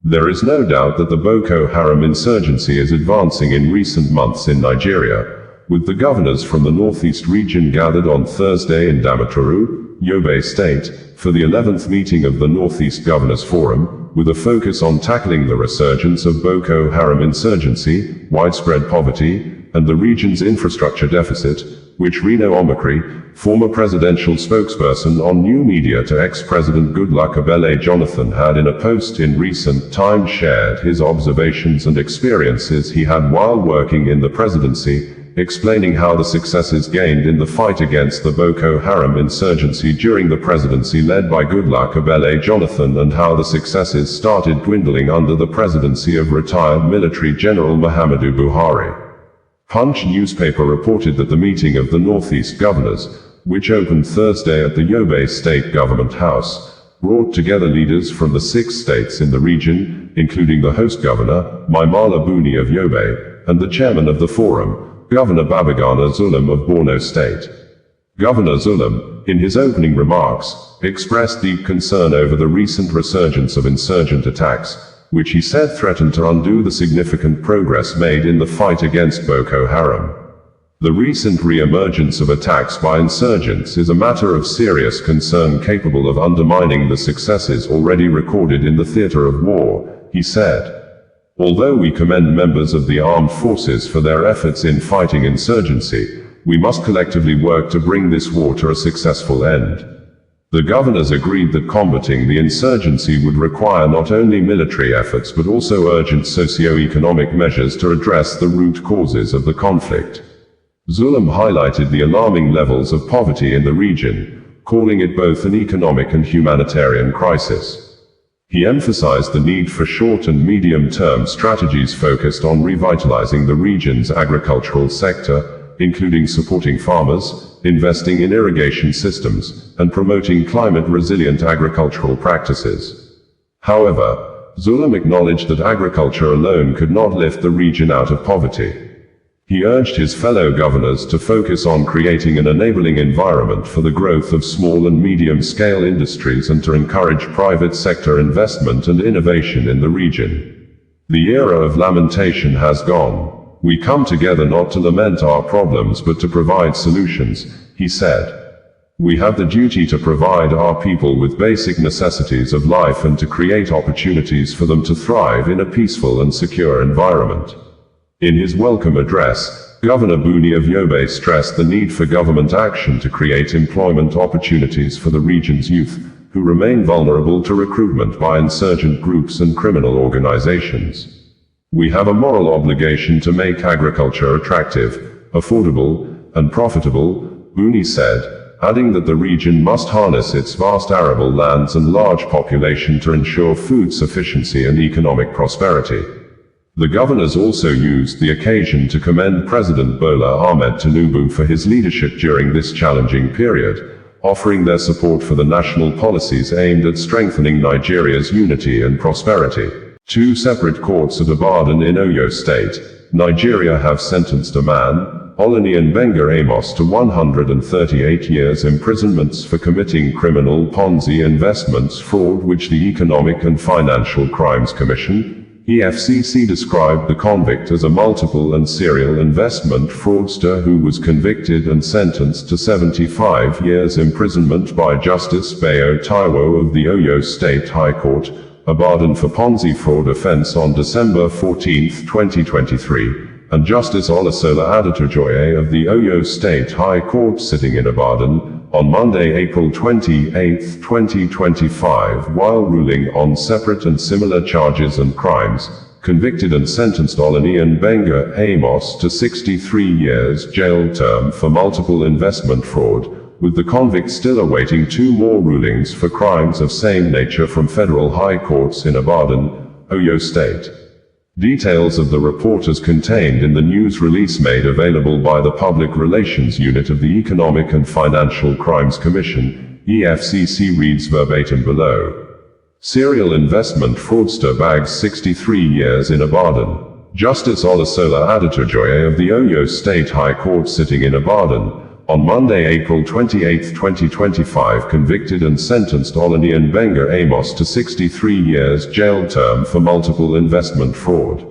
There is no doubt that the Boko Haram insurgency is advancing in recent months in Nigeria, with the governors from the northeast region gathered on Thursday in Damaturu, Yobe State, for the 11th meeting of the Northeast Governors Forum, with a focus on tackling the resurgence of Boko Haram insurgency, widespread poverty, and the region's infrastructure deficit, which Reno Omokri, former presidential spokesperson on new media to ex-President Goodluck Ebele Jonathan, had in a post in recent times shared his observations and experiences he had while working in the presidency, explaining how the successes gained in the fight against the Boko Haram insurgency during the presidency led by Goodluck Ebele Jonathan and how the successes started dwindling under the presidency of retired military General Muhammadu Buhari. Punch newspaper reported that the meeting of the Northeast governors, which opened Thursday at the Yobe State Government House, brought together leaders from the 6 states in the region, including the host governor, Maimala Buni of Yobe, and the chairman of the forum, Governor Babagana Zulum of Borno State. Governor Zulum, in his opening remarks, expressed deep concern over the recent resurgence of insurgent attacks, which he said threatened to undo the significant progress made in the fight against Boko Haram. The recent re-emergence of attacks by insurgents is a matter of serious concern capable of undermining the successes already recorded in the theater of war, he said. Although we commend members of the armed forces for their efforts in fighting insurgency, we must collectively work to bring this war to a successful end. The governors agreed that combating the insurgency would require not only military efforts but also urgent socio-economic measures to address the root causes of the conflict. Zulum highlighted the alarming levels of poverty in the region, calling it both an economic and humanitarian crisis. He emphasized the need for short and medium-term strategies focused on revitalizing the region's agricultural sector, including supporting farmers, investing in irrigation systems, and promoting climate-resilient agricultural practices. However, Zulum acknowledged that agriculture alone could not lift the region out of poverty. He urged his fellow governors to focus on creating an enabling environment for the growth of small and medium-scale industries and to encourage private sector investment and innovation in the region. The era of lamentation has gone. We come together not to lament our problems but to provide solutions, he said. We have the duty to provide our people with basic necessities of life and to create opportunities for them to thrive in a peaceful and secure environment. In his welcome address, Governor Buni of Yobe stressed the need for government action to create employment opportunities for the region's youth, who remain vulnerable to recruitment by insurgent groups and criminal organizations. We have a moral obligation to make agriculture attractive, affordable, and profitable, Buni said, adding that the region must harness its vast arable lands and large population to ensure food sufficiency and economic prosperity. The governors also used the occasion to commend President Bola Ahmed Tinubu for his leadership during this challenging period, offering their support for the national policies aimed at strengthening Nigeria's unity and prosperity. 2 separate courts at Ibadan in Oyo State, Nigeria have sentenced a man, Olaniyan Benga Amos, to 138 years imprisonment for committing criminal Ponzi investments fraud, which the Economic and Financial Crimes Commission, EFCC, described the convict as a multiple and serial investment fraudster who was convicted and sentenced to 75 years imprisonment by Justice Bayo Taiwo of the Oyo State High Court, Ibadan, for Ponzi fraud offense on December 14, 2023, and Justice Olusola Adetujoye of the Oyo State High Court sitting in Ibadan, on Monday, April 28, 2025, while ruling on separate and similar charges and crimes, convicted and sentenced Olaniyan Benga Amos to 63 years jail term for multiple investment fraud, with the convict still awaiting 2 more rulings for crimes of same nature from federal high courts in Ibadan, Oyo State. Details of the report as contained in the news release made available by the Public Relations Unit of the Economic and Financial Crimes Commission, EFCC, reads verbatim below. Serial investment fraudster bags 63 years in Ibadan. Justice Olusola Adetujoye of the Oyo State High Court sitting in Ibadan, On Monday, April 28, 2025, convicted and sentenced Olaniyan Benga Amos to 63 years jail term for multiple investment fraud.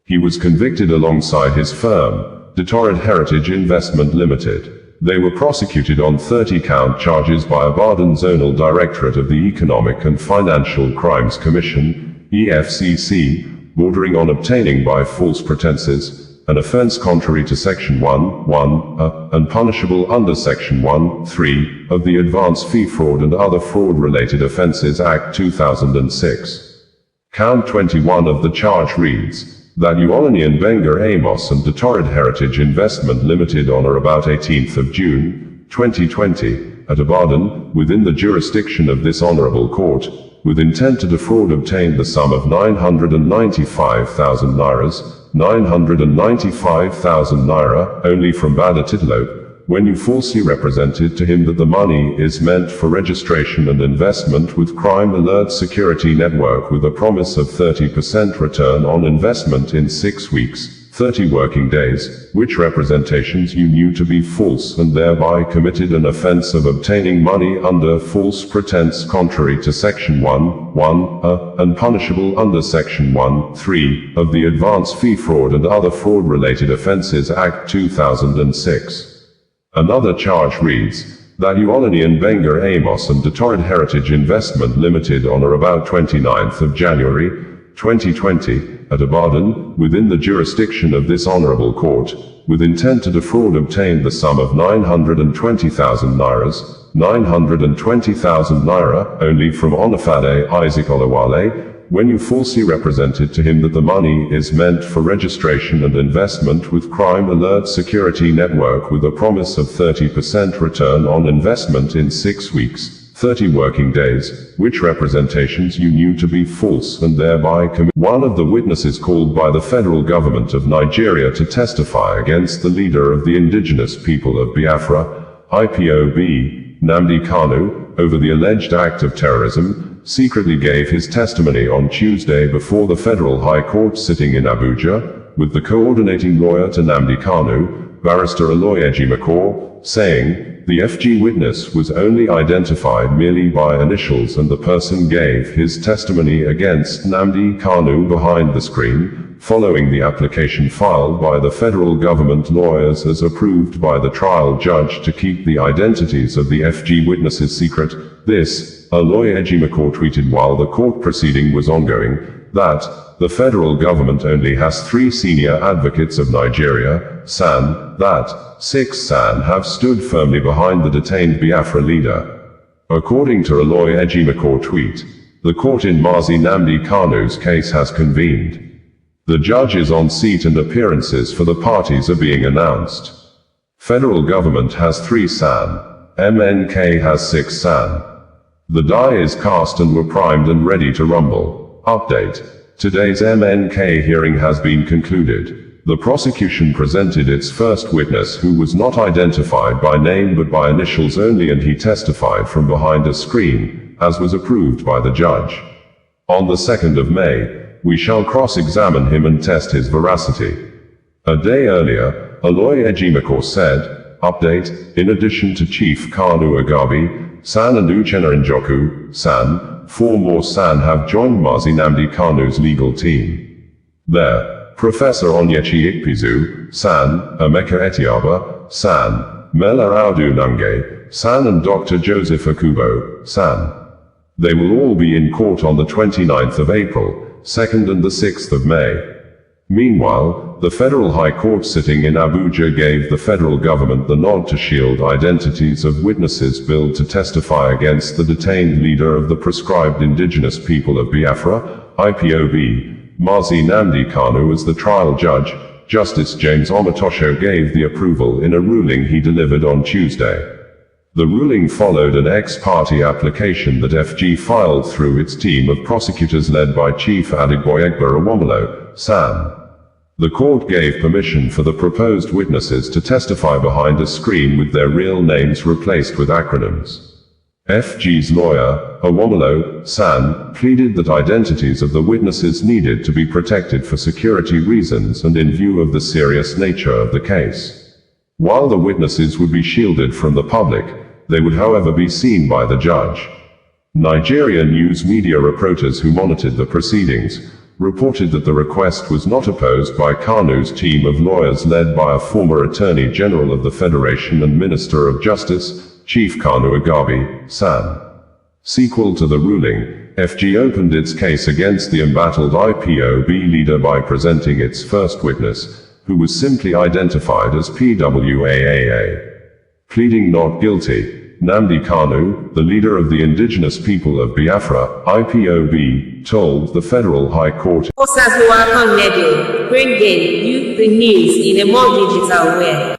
He was convicted alongside his firm, Detorred Heritage Investment Limited. They were prosecuted on 30-count charges by Ibadan Zonal Directorate of the Economic and Financial Crimes Commission, EFCC, bordering on obtaining by false pretenses, an offense contrary to Section 1(1)(a) and punishable under Section 1(3) of the Advance Fee Fraud and Other Fraud-Related Offences Act 2006. Count 21 of the charge reads, that Olaniyan Benga Amos and Detorred Heritage Investment Limited on or about 18th of June, 2020, at Ibadan, within the jurisdiction of this Honorable Court, with intent to defraud obtained the sum of 995,000 naira, 995,000 naira, only from Bada Titlope, when you falsely represented to him that the money is meant for registration and investment with Crime Alert Security Network with a promise of 30% return on investment in 6 weeks, 30 working days, which representations you knew to be false and thereby committed an offense of obtaining money under false pretense contrary to Section 1(1)(a) and punishable under Section 1(3) of the Advance Fee Fraud and Other Fraud-Related Offences Act 2006. Another charge reads, that Olaniyan Benga Amos and Detorred Heritage Investment Limited on or about 29th of January, 2020, at Ibadan, within the jurisdiction of this Honorable Court, with intent to defraud obtained the sum of 920,000 naira, 920,000 naira, only from Onifade Isaac Olawale, when you falsely represented to him that the money is meant for registration and investment with Crime Alert Security Network with a promise of 30% return on investment in 6 weeks, 30 working days, which representations you knew to be false and thereby One of the witnesses called by the federal government of Nigeria to testify against the leader of the indigenous people of Biafra, IPOB, Nnamdi Kanu, over the alleged act of terrorism, secretly gave his testimony on Tuesday before the Federal High Court sitting in Abuja, with the coordinating lawyer to Nnamdi Kanu, Barrister Aloy Ejimakor, saying, the FG witness was only identified merely by initials and the person gave his testimony against Nnamdi Kanu behind the screen, following the application filed by the federal government lawyers as approved by the trial judge to keep the identities of the FG witnesses secret. This, Aloy Ejimakor tweeted while the court proceeding was ongoing, that the federal government only has 3 senior advocates of Nigeria, SAN, that 6 SAN have stood firmly behind the detained Biafra leader. According to Aloy Ejimakor tweet, the court in Mazi Nnamdi Kanu's case has convened. The judge is on seat and appearances for the parties are being announced. Federal government has 3 SAN. MNK has 6 SAN. The die is cast and we're primed and ready to rumble. Update. Today's MNK hearing has been concluded. The prosecution presented its first witness who was not identified by name but by initials only, and he testified from behind a screen, as was approved by the judge. On the 2nd of May, we shall cross-examine him and test his veracity. A day earlier, Aloy Ejimakor said, update, in addition to Chief Kanu Agabi, SAN and Uchenna Njoku, SAN, 4 more SAN have joined Mazi Nnamdi Kanu's legal team. There, Professor Onyechi Ikpizu, SAN, Emeka Etiaba, SAN, Mela Audu Nange, SAN and Dr. Joseph Akubo, SAN. They will all be in court on the 29th of April, 2nd and the 6th of May. Meanwhile, the Federal High Court sitting in Abuja gave the federal government the nod to shield identities of witnesses billed to testify against the detained leader of the proscribed indigenous people of Biafra, IPOB, Mazi Nnamdi Kanu. As the trial judge, Justice James Omotosho gave the approval in a ruling he delivered on Tuesday. The ruling followed an ex-parte application that FG filed through its team of prosecutors led by Chief Adigboyegba Awomolo, SAN. The court gave permission for the proposed witnesses to testify behind a screen with their real names replaced with acronyms. FG's lawyer, Awomolo, SAN, pleaded that identities of the witnesses needed to be protected for security reasons and in view of the serious nature of the case. While the witnesses would be shielded from the public, they would however be seen by the judge. Nigeria news media reporters who monitored the proceedings reported that the request was not opposed by Kanu's team of lawyers led by a former Attorney General of the Federation and Minister of Justice, Chief Kanu Agabi, San. Sequel to the ruling, FG opened its case against the embattled IPOB leader by presenting its first witness, who was simply identified as PWAAA. Pleading not guilty, Nnamdi Kanu, the leader of the indigenous people of Biafra, IPOB, told the Federal High Court, bringing you the news in a more digital way.